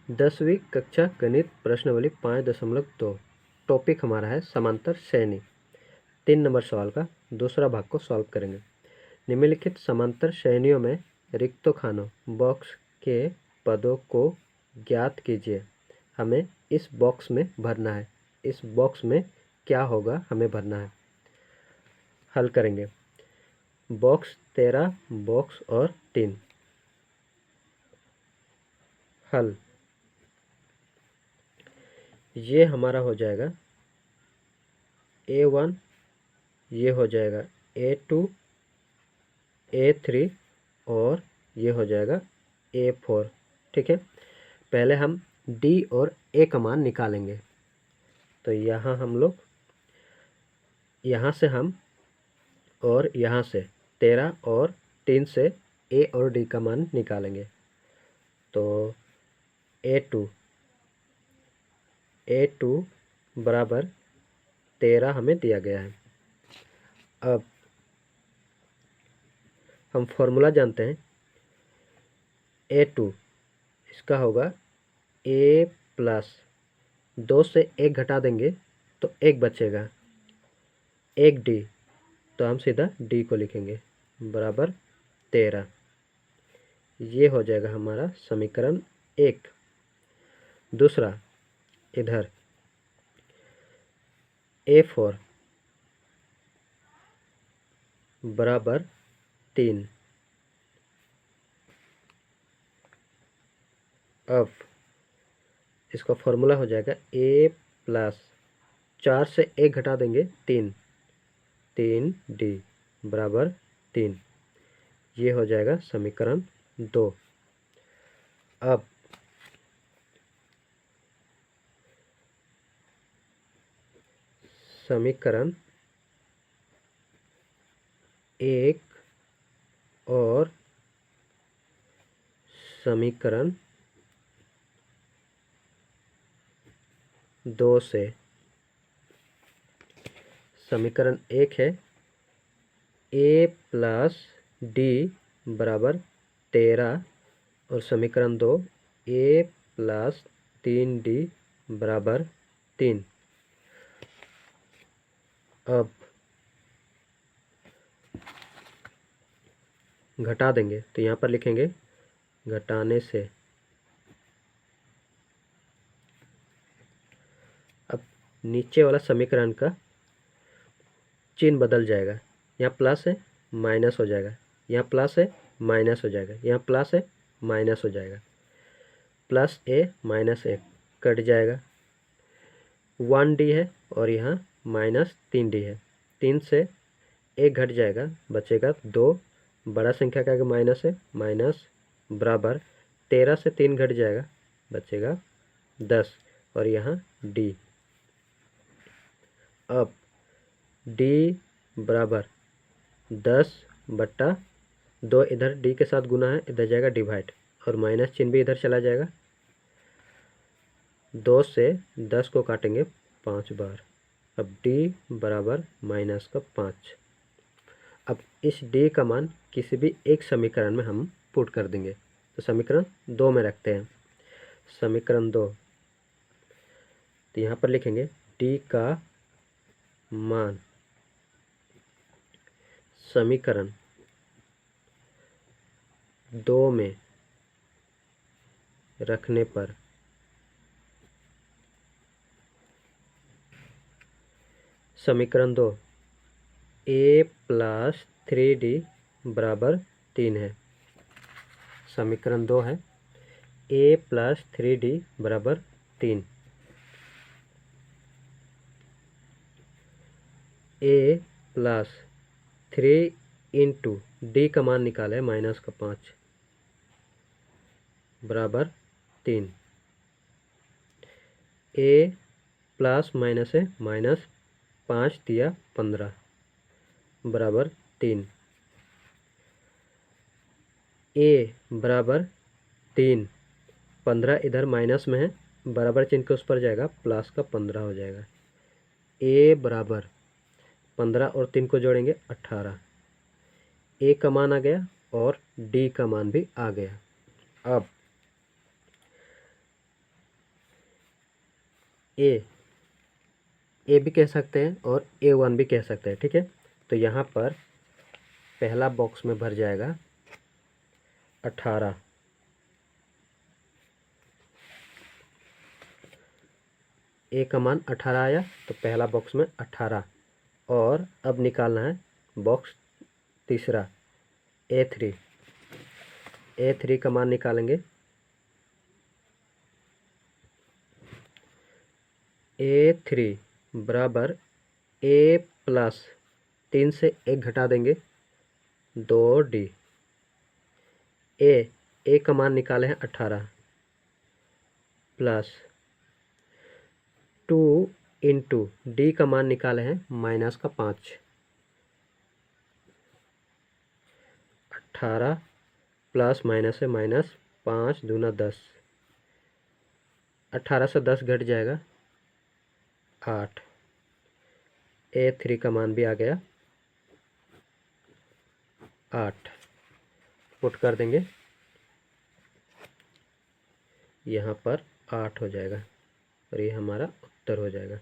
10वीं कक्षा गणित प्रश्नावली 5.2। टॉपिक हमारा है समांतर श्रेणी। 3 नंबर सवाल का दूसरा भाग को सॉल्व करेंगे। निम्नलिखित समांतर श्रेणियों में रिक्तों खानों बॉक्स के पदों को ज्ञात कीजिए। हमें इस बॉक्स में भरना है। इस बॉक्स में क्या होगा हमें भरना है। हल करेंगे। बॉक्स 13, बॉक्स और 3। हल ये हमारा हो जाएगा A1, ये हो जाएगा A2, A3 और ये हो जाएगा A4। ठीक है, पहले हम D और A का मान निकालेंगे। तो यहाँ हम लोग यहाँ से हम और यहाँ से 13 और 3 से A और D का मान निकालेंगे। तो A2 बराबर 13 हमें दिया गया है। अब हम फॉर्मूला जानते हैं। A2 इसका होगा A प्लस 2 से 1 घटा देंगे तो 1 बचेगा, 1 D, तो हम सीधा D को लिखेंगे बराबर 13। ये हो जाएगा हमारा समीकरण 1। दूसरा, इधर A4 बराबर 3। अब इसका फॉर्मूला हो जाएगा A प्लस 4 से 1 घटा देंगे 3 D बराबर 3। ये हो जाएगा समीकरण 2। अब समीकरण 1 और समीकरण 2 से, समीकरण 1 है A प्लस D बराबर 13 और समीकरण 2 A प्लस 3D बराबर 3। अब घटा देंगे तो यहाँ पर लिखेंगे घटाने से। अब नीचे वाला समीकरण का चिन्ह बदल जाएगा। यहाँ प्लस है माइनस हो जाएगा, यहाँ प्लस है माइनस हो जाएगा, यहाँ प्लस है माइनस हो जाएगा। Plus A minus A cut जाएगा। 1D है और यहाँ माइनस 3D है। 3 से 1 घट जाएगा, बचेगा 2। बड़ा संख्या का आगे माइनस है, माइनस बराबर 13 से 3 घट जाएगा, बचेगा 10 और यहाँ D। अब D बराबर 10/2, इधर D के साथ गुना है, इधर जाएगा डिवाइड और माइनस चिन्ह भी इधर चला जाएगा। 2 से 10 को काटेंगे 5 बार। अब D बराबर माइनस का 5। अब इस D का मान किसी भी एक समीकरण में हम पुट कर देंगे। तो समीकरण 2 में रखते हैं। समीकरण 2, तो यहाँ पर लिखेंगे D का मान समीकरण 2 में रखने पर समीकरण 2 A प्लस 3D बराबर 3 है। समीकरण 2 है A प्लस 3D बराबर 3। A प्लस 3 इंटू D का मान निकाला है माइनस का 5 बराबर 3। A प्लस माइनस है, माइनस 5 दिया 15 बराबर 3। A बराबर 3, 15 इधर माइनस में है, बराबर चिन्ह के उस पर जाएगा, प्लस का 15 हो जाएगा। A बराबर 15 और 3 को जोड़ेंगे 18। A का मान आ गया और D का मान भी आ गया। अब ए भी कह सकते हैं और A1 भी कह सकते हैं, ठीक है। तो यहाँ पर पहला बॉक्स में भर जाएगा 18, ए का मान 18 आया, तो पहला बॉक्स में 18। और अब निकालना है बॉक्स तीसरा A3। A3 का मान निकालेंगे, A3 बराबर A प्लस 3 से 1 घटा देंगे 2D। ए का मान निकाले हैं 18 प्लस 2 इंटू डी का मान निकाले हैं माइनस का 5। 18 प्लस माइनस है माइनस 5 दूना 10। 18 से 10 घट जाएगा 8। A3 का मान भी आ गया 8। पुट कर देंगे, यहाँ पर 8 हो जाएगा और ये हमारा उत्तर हो जाएगा।